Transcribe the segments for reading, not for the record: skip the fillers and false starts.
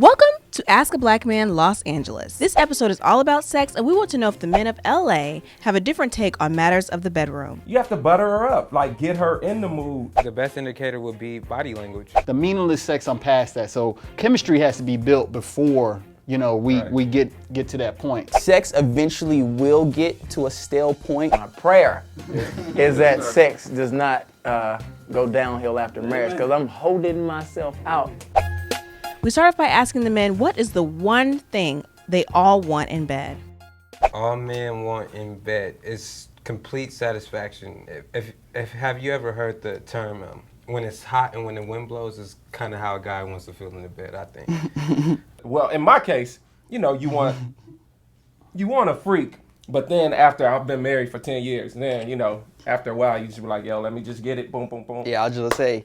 Welcome to Ask a Black Man Los Angeles. This episode is all about sex, and we want to know if the men of LA have a different take on matters of the bedroom. You have to butter her up, like get her in the mood. The best indicator would be body language. The meaningless sex, I'm past that. So chemistry has to be built before, we get to that point. Sex eventually will get to a stale point. My prayer is that sex does not go downhill after marriage, because I'm holding myself out. We start off by asking the men, what is the one thing they all want in bed? All men want in bed is complete satisfaction. Have you ever heard the term, when it's hot and when the wind blows is kind of how a guy wants to feel in the bed, I think. Well, in my case, you want a freak, but then after I've been married for 10 years, then, after a while, you just be like, yo, let me just get it, boom, boom, boom. Yeah, I'll just say,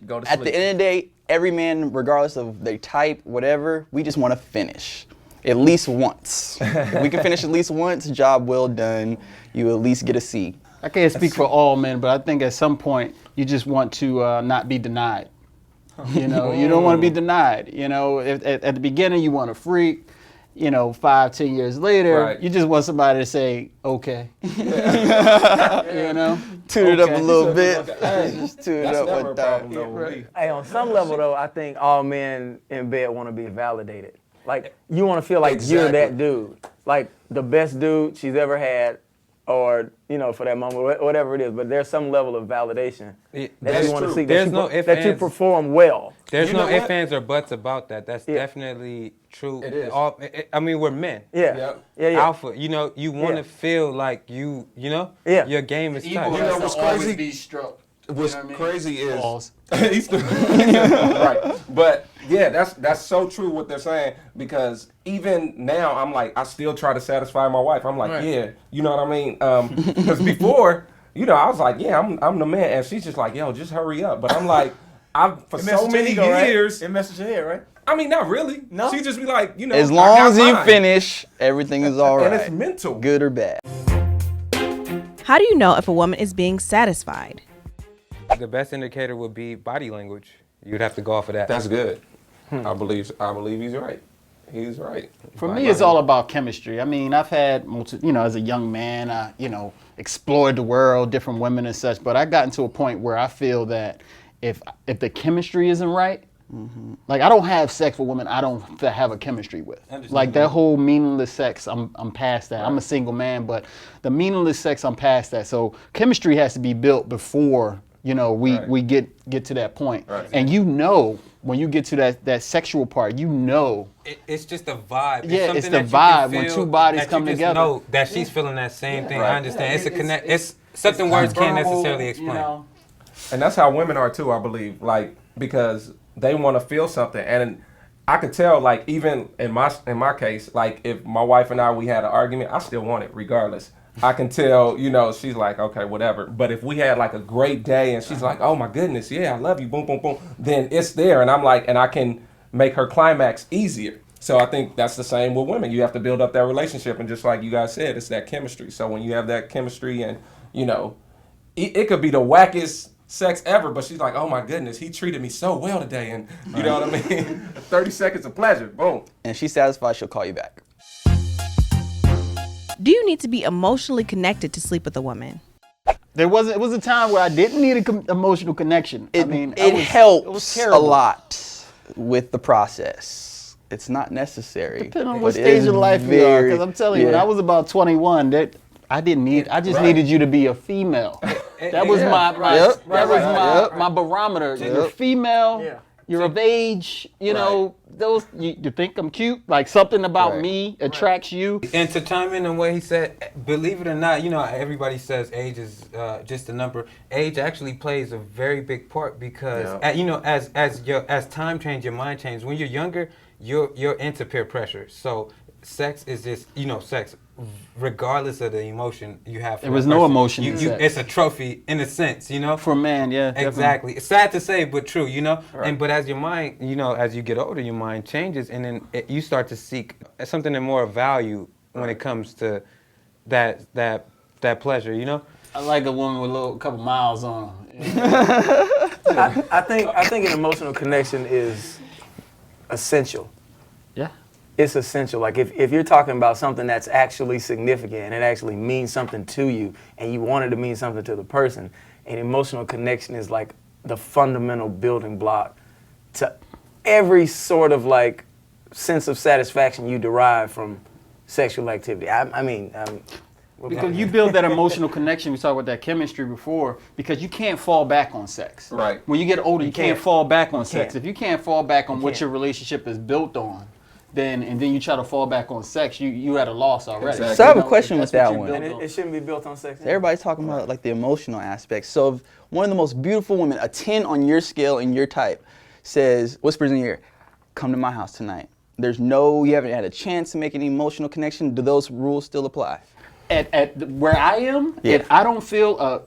Go to at sleep. the end of the day, every man, regardless of their type, whatever, we just want to finish. At least once. If we can finish at least once, job well done. You at least get a C. I can't speak for all men, but I think at some point you just want to not be denied. You don't want to be denied. At the beginning you want a freak. 5-10 years later, Right. you just want somebody to say, okay. Tune it up a little bit. Just tune it That's up never a one problem, time. though, with me. Hey, on some level though, I think all men in bed want to be validated. Like, you want to feel like you're that dude. Like, the best dude she's ever had, or, for that moment, whatever it is. But there's some level of validation that That's you want to true. see, There's that, no you, ifs, that you ands. perform well. There's You no know ifs, what? ands, or buts about that. That's definitely true. It is. We're men. Yeah. Yeah. Alpha, you want to feel like your game is tight. what's crazy? Be struck. What's crazy is Pause. right, but yeah, that's so true what they're saying, because even now I'm like, I still try to satisfy my wife. I'm like, yeah, you know what I mean? Because before, I was like, yeah, I'm the man, and she's just like, yo, just hurry up. But I'm like, for so many years, It messes your head, right? I mean, not really. No? She just be like, As I long got as you mine. finish, everything is all right. And it's mental. Good or bad. How do you know if a woman is being satisfied? The best indicator would be body language. You'd have to go off of that. That's good. I believe he's right. He's right. For me, it's all about chemistry. I mean, I've had, as a young man, I, explored the world, different women and such, but I gotten to a point where I feel that if the chemistry isn't right, like, I don't have sex with women I don't have a chemistry with. Like, that whole meaningless sex, I'm past that. Right. I'm a single man, but the meaningless sex, I'm past that. So chemistry has to be built before, we get to that point. Right. And when you get to that sexual part, It's just a vibe. Yeah, it's it's the that you vibe can when feel, two bodies that come you just together. know that she's feeling that same thing. Right. I understand. It's something words can't necessarily explain. And that's how women are too, I believe. Like, because they want to feel something, and I could tell. Like, even in my case, like, if my wife and we had an argument, I still want it regardless. I can tell, she's like, okay, whatever. But if we had like a great day and she's like, oh my goodness, yeah, I love you, boom, boom, boom, then it's there. And I'm like, and I can make her climax easier. So I think that's the same with women. You have to build up that relationship. And just like you guys said, it's that chemistry. So when you have that chemistry and, it could be the wackest sex ever, but she's like, oh my goodness, he treated me so well today. And you know what I mean? 30 seconds of pleasure, boom. And she's satisfied, she'll call you back. Do you need to be emotionally connected to sleep with a woman? It was a time where I didn't need an emotional connection. It helps a lot with the process. It's not necessary. Depending on what stage of life you are, because I'm telling you, when I was about 21, I just needed you to be a female. That was my barometer. You're female. You're of age, you think I'm cute, like something about me attracts you. And to chime in on what he said, believe it or not, everybody says age is just a number. Age actually plays a very big part because, as time changes, your mind changes. When you're younger, you're into peer pressure. So sex is just, sex, regardless of the emotion you have. There was no emotion in sex. It's a trophy in a sense, For a man, yeah. Exactly. Definitely. It's sad to say, but true, Right. But as your mind, as you get older, your mind changes, and then you start to seek something of more value when it comes to that pleasure, I like a woman with a couple miles on them. I think an emotional connection is essential. Yeah. It's essential. Like if you're talking about something that's actually significant and it actually means something to you and you want it to mean something to the person, an emotional connection is like the fundamental building block to every sort of like sense of satisfaction you derive from sexual activity. Because you build that emotional connection, we talked about that chemistry before, because you can't fall back on sex. Right. When you get older, you can't fall back on sex. can't. If you can't fall back on what your relationship is built on, then you try to fall back on sex, you at a loss already. Exactly. So I have a You know, question that's with that what you one. build And on. it shouldn't be built on sex. Everybody's talking about like the emotional aspect. So if one of the most beautiful women, a 10 on your scale and your type, whispers in your ear, come to my house tonight. You haven't had a chance to make an emotional connection. Do those rules still apply? At where I am, Yeah. if I don't feel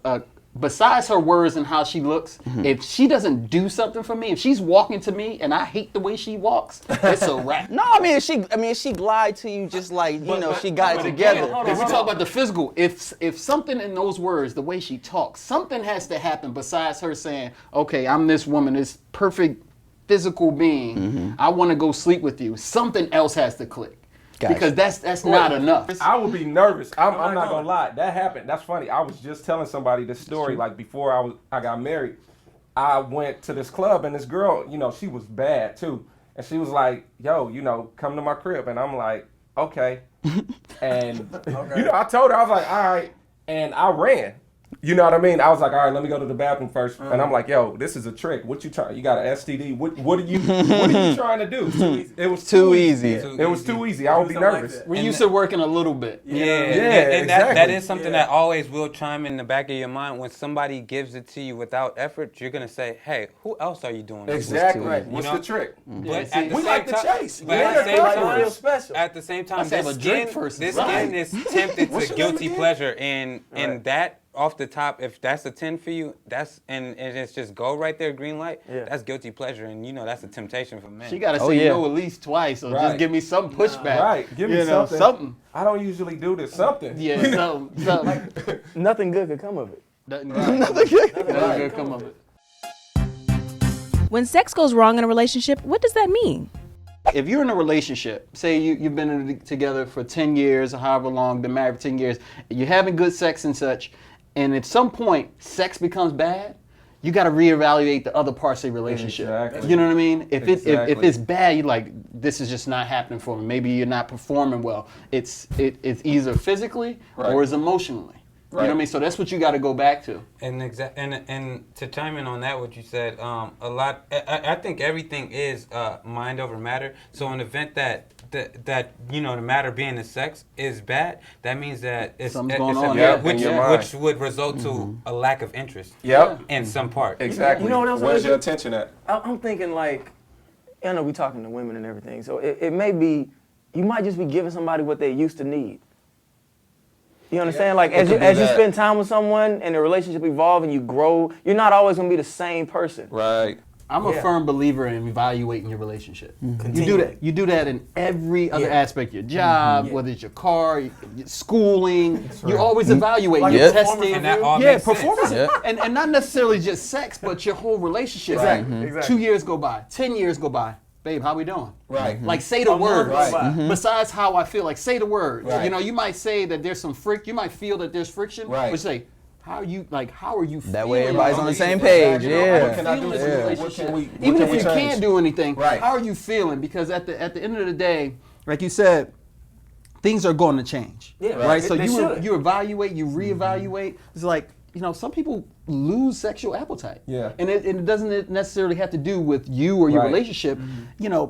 besides her words and how she looks, if she doesn't do something for me, if she's walking to me and I hate the way she walks, it's a wrap. No, I mean, if she glide to you just like, she got it together. If we talk about the physical, if something in those words, the way she talks, something has to happen besides her saying, okay, I'm this woman, this perfect physical being, I want to go sleep with you. Something else has to click. Gotcha. Because that's not enough. I would be nervous. I'm not gonna lie. That happened. That's funny. I was just telling somebody this story. Like before I got married, I went to this club and this girl, she was bad too, and she was like, "Yo, come to my crib," and I'm like, "Okay," and I told her, I was like, "All right," and I ran. You know what I mean? I was like, all right, let me go to the bathroom first. And I'm like, yo, this is a trick. What you trying? You got an STD? What are you trying to do? It was too easy. It was too easy. I would be nervous. We're used to working a little bit. Yeah, Yeah, and that exactly. is something that always will chime in the back of your mind. When somebody gives it to you without effort, you're gonna say, "Hey, who else are you doing this with?" Exactly. Right. What's You know? the trick? But at the We same like to time, chase. but We at like the to same chase. time, Feel special. at the same time, Let's have this a drink skin, first. this Right. skin is tempted What's to your name guilty again? pleasure, and that off the top, if that's a 10 for you, and it's just go right there, green light. Yeah. That's guilty pleasure, and that's a temptation for men. She got to Oh, say yeah. no at least twice, or Right. just give me some pushback. Right. Give me You know, something. I don't usually do this. Something. Yeah, something. Nothing good could come of it. Nothing good come of it. When sex goes wrong in a relationship, what does that mean? If you're in a relationship, say you've been together for 10 years or however long, been married for 10 years, you're having good sex and such, and at some point sex becomes bad, you got to reevaluate the other parts of the relationship. Exactly. You know what I mean? If Exactly. it's bad, you're like, this is just not happening for me. Maybe you're not performing well. It's either physically Right. or it's emotionally. You know what I mean? So that's what you got to go back to. And and to chime in on that, what you said, a lot. I think everything is mind over matter. So in the event that the matter being the sex is bad, that means that it's Something's going a on. bad- Yeah, which in your mind. which would result to a lack of interest. Yep. In some part. Exactly. You know what else Where's I your do? attention at? I'm thinking like, I know we talking to women and everything, so it may be, you might just be giving somebody what they used to need. You understand? Like as It you could be as you that. spend time with someone and the relationship evolve and you grow, you're not always gonna be the same person. Right. I'm a Yeah. firm believer in evaluating your relationship. You do Continually. that. You do that in every other Yeah. aspect. Your job, Yeah. whether it's your car, your schooling. You always evaluate. Like You're Yeah. testing. And that all yeah, makes sense. performance, Yeah. and not necessarily just sex, but your whole relationship. Exactly, Like, exactly. 2 years go by, 10 years go by. Babe, how we doing? Right. Like say the words. Right. Besides how I feel, like say the words. Right. You know, you might say that there's some you might feel that there's friction. Right. But say, how are you feeling? That way everybody's on the same Exactly. page. You know, Yeah. what can I do? Feelings Yeah. in a What relationship. can we Even if you change? can't do anything, Right. how are you feeling? Because at the end of the day, like you said, things are going to change. Yeah, Right. they- So they should. you evaluate, you reevaluate. It's like, some people lose sexual appetite. Yeah. And it doesn't necessarily have to do with you or your Right. relationship.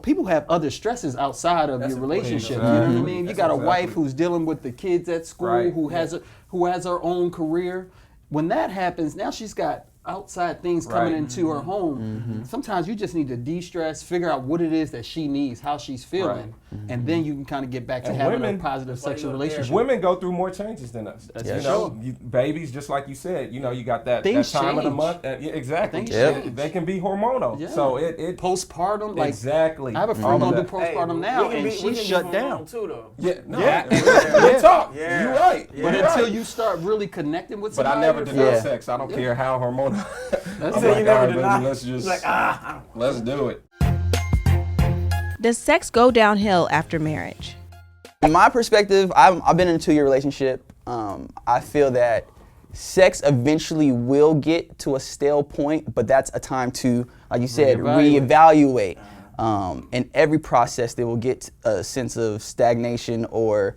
People have other stresses outside of your relationship. You know what I Exactly. mean? You That's got a exactly. wife who's dealing with the kids at school, Right. who has her own career. When that happens, now she's got outside things coming Right. into her home. Sometimes you just need to de-stress, figure out what it is that she needs, how she's feeling, and then you can kind of get back to And having women- a positive sexual relationship. Women go through more changes than us. That's you for know, sure. babies, just like you said, you got that Things time of the change. month. Yeah, exactly. Things Yeah. change. They can be hormonal. Yeah. So it Postpartum, like exactly. I have a All friend of who do that. postpartum now, we can and be she's shut hormonal down. too, though. Yeah, no. Yeah. Good talk. Yeah. You're right. Yeah. But You're until right. you start really connecting with But somebody, I never deny Yeah. sex. I don't care how hormonal. I'm So you like, never all right, deny- baby, let's just Like, let's do it. Does sex go downhill after marriage? In my perspective, I've been in a 2-year relationship. I feel that sex eventually will get to a stale point, but that's a time to, like you said, reevaluate. In every process, they will get a sense of stagnation or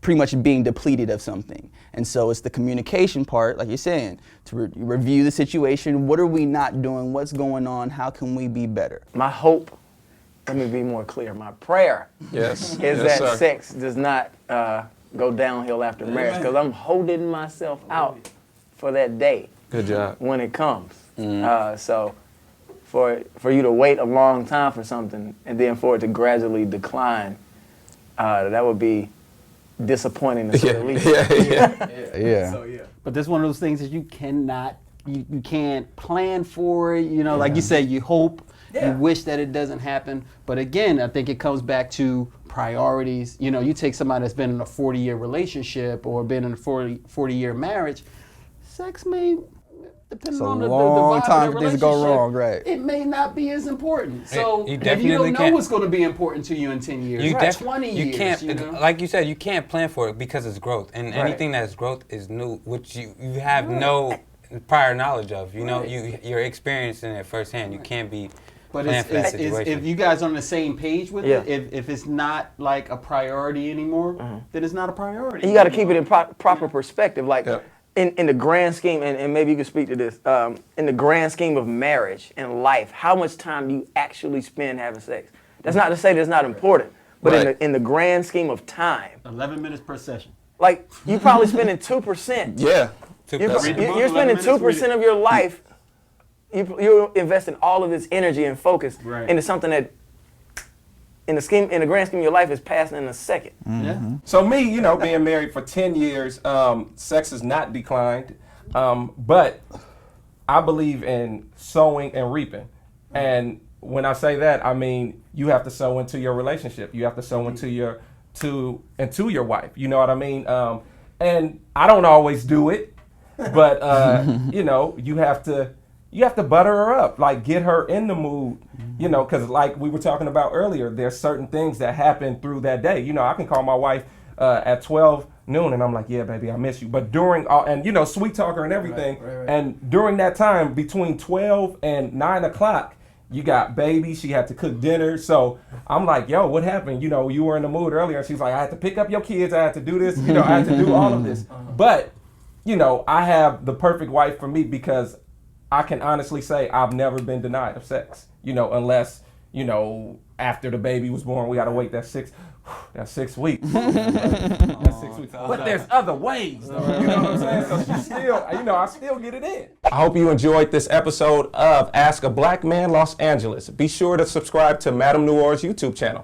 pretty much being depleted of something. And so it's the communication part, like you're saying, to review the situation. What are we not doing? What's going on? How can we be better? My hope, let me be more clear, my prayer Yes. is Yes, that sir. sex does not go downhill after marriage, because I'm holding myself out for that day Good job. when it comes. So for you to wait a long time for something and then for it to gradually decline, that would be disappointing to say the least. Yeah. But that's one of those things that you cannot, you can't plan for it. You know, like you said, you hope, you wish that it doesn't happen. But again, I think it comes back to priorities. You know, you take somebody that's been in a 40-year relationship or been in a 40-year marriage, sex may, depending It's a on the long vibe time of for the things to go relationship, wrong, right. it may not be as important. So You if you definitely don't know can't- what's going to be important to you in 10 years, You right, def- 20 you years, can't, you know? like you said, you can't plan for it because it's growth, and anything that's growth is new, which you have no prior knowledge of. You know, you're experiencing it firsthand. You can't be But planning for that it's, situation. if you guys are on the same page with Yeah. it, if it's not like a priority anymore, then it's not a priority. You got to keep it in proper perspective. Like Yeah. in the grand scheme, and maybe you can speak to this, in the grand scheme of marriage and life, how much time do you actually spend having sex? That's not to say that's not important, but Right. in the grand scheme of time, 11 minutes per session. like you probably spending 2%. Yeah. You're Read the book, you're 11 spending minutes, 2% of your life. You're investing all of this energy and focus Right. into something that, in the grand scheme of your life, is passing in a second. Yeah. So me, you know, being married for 10 years, sex has not declined, but I believe in sowing and reaping. And when I say that, I mean you have to sow into your relationship. You have to sow into your wife. You know what I mean? And I don't always do it, but you know, you have to butter her up, like get her in the mood, you know, because like we were talking about earlier, there's certain things that happen through that day. You know, I can call my wife at 12 noon and I'm like, yeah, baby, I miss you. But during all, and you know, sweet talk her and everything. Right. And during that time between 12 and 9 o'clock, you got baby, she had to cook dinner. So I'm like, yo, what happened? You know, you were in the mood earlier. And she's like, I had to pick up your kids. I had to do this. You know, I had to do all of this. But, you know, I have the perfect wife for me because I can honestly say I've never been denied of sex, you know, unless, you know, after the baby was born, we got to wait that 6 weeks. That's 6 weeks. But there's other ways, though. You know what I'm saying? So she still, you know, I still get it in. I hope you enjoyed this episode of Ask a Black Man Los Angeles. Be sure to subscribe to MadameNoire's YouTube channel.